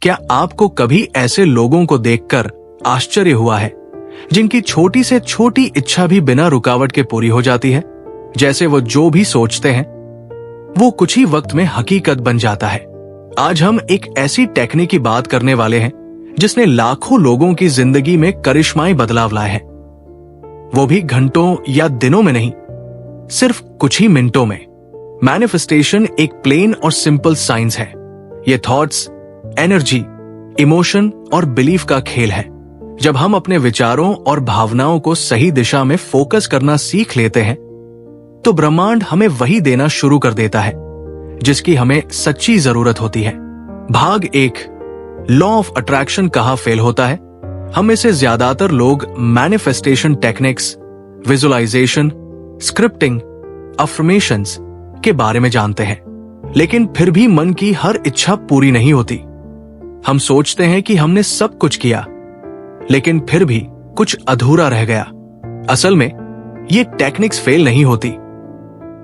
क्या आपको कभी ऐसे लोगों को देखकर आश्चर्य हुआ है जिनकी छोटी से छोटी इच्छा भी बिना रुकावट के पूरी हो जाती है? जैसे वो जो भी सोचते हैं वो कुछ ही वक्त में हकीकत बन जाता है। आज हम एक ऐसी टेक्निक की बात करने वाले हैं जिसने लाखों लोगों की जिंदगी में करिश्माई बदलाव लाए हैं, वो भी घंटों या दिनों में नहीं, सिर्फ कुछ ही मिनटों में। मैनिफेस्टेशन एक प्लेन और सिंपल साइंस है। ये थॉट्स, एनर्जी, इमोशन और बिलीफ का खेल है। जब हम अपने विचारों और भावनाओं को सही दिशा में फोकस करना सीख लेते हैं तो ब्रह्मांड हमें वही देना शुरू कर देता है जिसकी हमें सच्ची जरूरत होती है। भाग 1, लॉ ऑफ अट्रैक्शन कहाँ फेल होता है। हम में से ज्यादातर लोग manifestation techniques, visualisation, scripting, affirmations के बारे में जानते हैं, लेकिन फिर भी मन की हर इच्छा पूरी नहीं होती। हम सोचते हैं कि हमने सब कुछ किया, लेकिन फिर भी कुछ अधूरा रह गया। असल में ये टेक्निक्स फेल नहीं होती,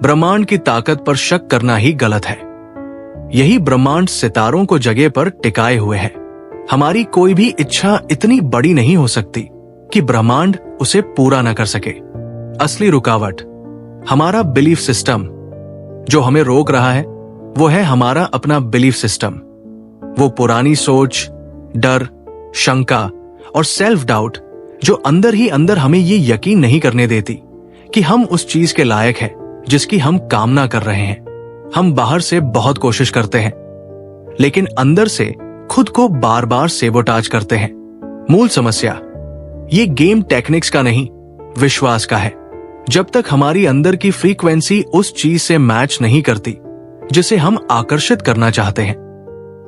ब्रह्मांड की ताकत पर शक करना ही गलत है। यही ब्रह्मांड सितारों को जगह पर टिकाए हुए है। हमारी कोई भी इच्छा इतनी बड़ी नहीं हो सकती कि ब्रह्मांड उसे पूरा न कर सके। असली रुकावट हमारा बिलीफ सिस्टम। जो हमें रोक रहा है वो है हमारा अपना बिलीफ सिस्टम। वो पुरानी सोच, डर, शंका और सेल्फ डाउट जो अंदर ही अंदर हमें ये यकीन नहीं करने देती कि हम उस चीज के लायक हैं जिसकी हम कामना कर रहे हैं। हम बाहर से बहुत कोशिश करते हैं, लेकिन अंदर से खुद को बार बार सेबोटाज करते हैं। मूल समस्या ये गेम टेक्निक्स का नहीं, विश्वास का है। जब तक हमारी अंदर की फ्रीक्वेंसी उस चीज से मैच नहीं करती जिसे हम आकर्षित करना चाहते हैं,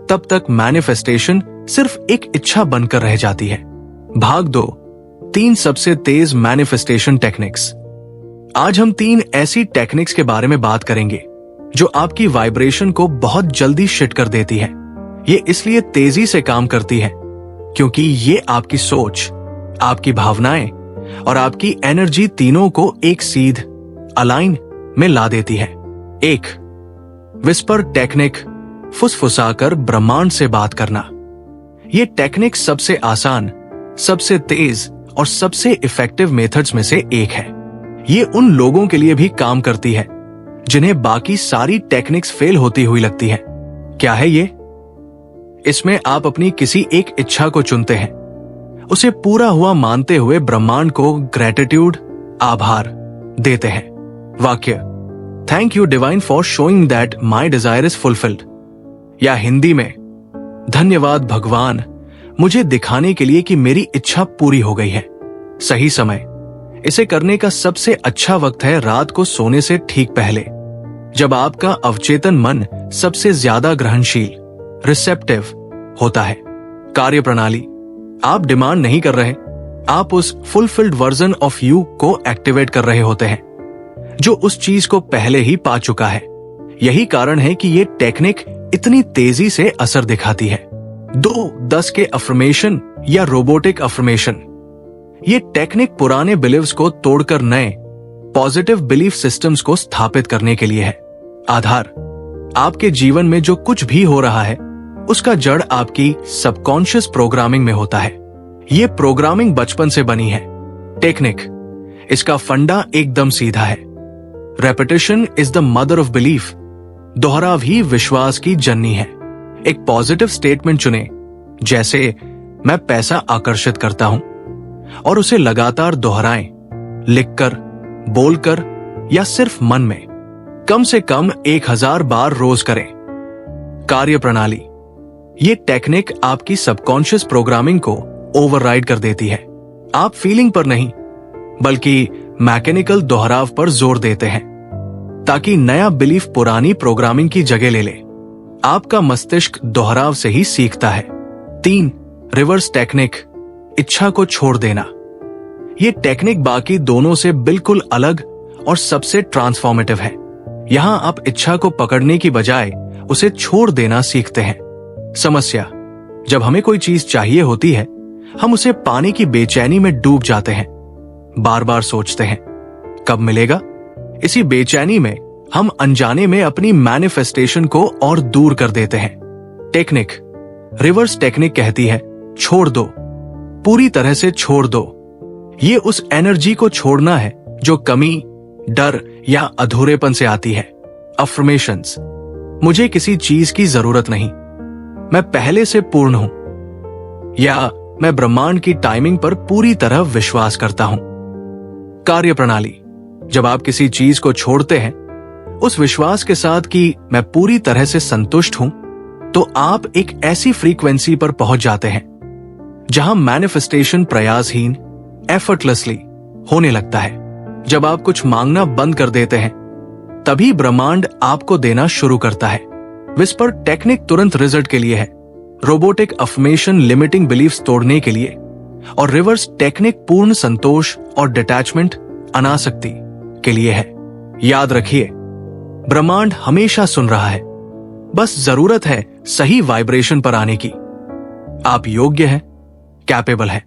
तब तक मैनिफेस्टेशन सिर्फ एक इच्छा बनकर रह जाती है। भाग 2, 3 सबसे तेज मैनिफेस्टेशन टेक्निक्स। आज हम 3 ऐसी टेक्निक्स के बारे में बात करेंगे जो आपकी वाइब्रेशन को बहुत जल्दी शिट कर देती है। ये इसलिए तेजी से काम करती है क्योंकि ये आपकी सोच, आपकी भावनाएं और आपकी एनर्जी तीनों को एक सीध, अलाइन में ला देती है। 1, विस्पर टेक्निक, फुसफुसाकर ब्रह्मांड से बात करना। ये टेक्निक सबसे आसान, सबसे तेज और सबसे इफेक्टिव मेथड्स में से एक है। ये उन लोगों के लिए भी काम करती है जिन्हें बाकी सारी टेक्निक्स फेल होती हुई लगती है। क्या है ये? इसमें आप अपनी किसी एक इच्छा को चुनते हैं, उसे पूरा हुआ मानते हुए ब्रह्मांड को ग्रेटिट्यूड, आभार देते हैं। वाक्य, thank you divine for showing that my desire is fulfilled. या हिंदी में, धन्यवाद भगवान मुझे दिखाने के लिए कि मेरी इच्छा पूरी हो गई है। सही समय इसे करने का सबसे अच्छा वक्त है रात को सोने से ठीक पहले, जब आपका अवचेतन मन सबसे ज्यादा ग्रहणशील, रिसेप्टिव होता है। कार्य प्रणाली, आप डिमांड नहीं कर रहे, आप उस फुलफिल्ड वर्जन ऑफ यू को एक्टिवेट कर रहे होते हैं जो उस चीज को पहले ही पा चुका है। यही कारण है कि ये टेक्निक इतनी तेजी से असर दिखाती है। 2-10 के अफर्मेशन या रोबोटिक अफर्मेशन। ये टेक्निक पुराने बिलीव्स को तोड़कर नए पॉजिटिव बिलीफ सिस्टम्स को स्थापित करने के लिए है। आधार, आपके जीवन में जो कुछ भी हो रहा है उसका जड़ आपकी सबकॉन्शियस प्रोग्रामिंग में होता है। ये प्रोग्रामिंग बचपन से बनी है। टेक्निक, इसका फंडा एकदम सीधा है। Repetition is the mother of belief. दोहराव ही विश्वास की जननी है। एक पॉजिटिव स्टेटमेंट चुने, जैसे मैं पैसा आकर्षित करता हूं, और उसे लगातार दोहराएं, लिखकर, बोलकर या सिर्फ मन में। कम से कम 1000 बार रोज करें। कार्य प्रणाली, ये टेक्निक आपकी सबकॉन्शियस प्रोग्रामिंग को ओवरराइड कर देती है। आप फीलिंग पर नहीं बल्कि मैकेनिकल दोहराव पर जोर देते हैं ताकि नया बिलीफ पुरानी प्रोग्रामिंग की जगह ले ले। आपका मस्तिष्क दोहराव से ही सीखता है। 3, रिवर्स टेक्निक, इच्छा को छोड़ देना। यह टेक्निक बाकी दोनों से बिल्कुल अलग और सबसे ट्रांसफॉर्मेटिव है। यहां आप इच्छा को पकड़ने की बजाय उसे छोड़ देना सीखते हैं। समस्या, जब हमें कोई चीज चाहिए होती है हम उसे पाने की बेचैनी में डूब जाते हैं। बार बार सोचते हैं कब मिलेगा। इसी बेचैनी में हम अनजाने में अपनी मैनिफेस्टेशन को और दूर कर देते हैं। टेक्निक, रिवर्स टेक्निक कहती है छोड़ दो, पूरी तरह से छोड़ दो। ये उस एनर्जी को छोड़ना है जो कमी, डर या अधूरेपन से आती है। अफर्मेशंस, मुझे किसी चीज की जरूरत नहीं, मैं पहले से पूर्ण हूं, या मैं ब्रह्मांड की टाइमिंग पर पूरी तरह विश्वास करता हूं। कार्यप्रणाली, जब आप किसी चीज को छोड़ते हैं उस विश्वास के साथ कि मैं पूरी तरह से संतुष्ट हूं, तो आप एक ऐसी फ्रीक्वेंसी पर पहुंच जाते हैं जहां मैनिफेस्टेशन प्रयासहीन, एफर्टलेसली होने लगता है। जब आप कुछ मांगना बंद कर देते हैं तभी ब्रह्मांड आपको देना शुरू करता है। विस्पर टेक्निक तुरंत रिजल्ट के लिए है, रोबोटिक अफर्मेशन लिमिटिंग बिलीफ्स तोड़ने के लिए, और रिवर्स टेक्निक पूर्ण संतोष और डिटैचमेंट, अनासक्ति के लिए है। याद रखिए, ब्रह्मांड हमेशा सुन रहा है, बस जरूरत है सही वाइब्रेशन पर आने की। आप योग्य हैं, कैपेबल हैं,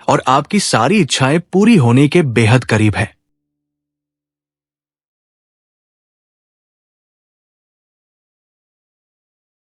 और आपकी सारी इच्छाएं पूरी होने के बेहद करीब है।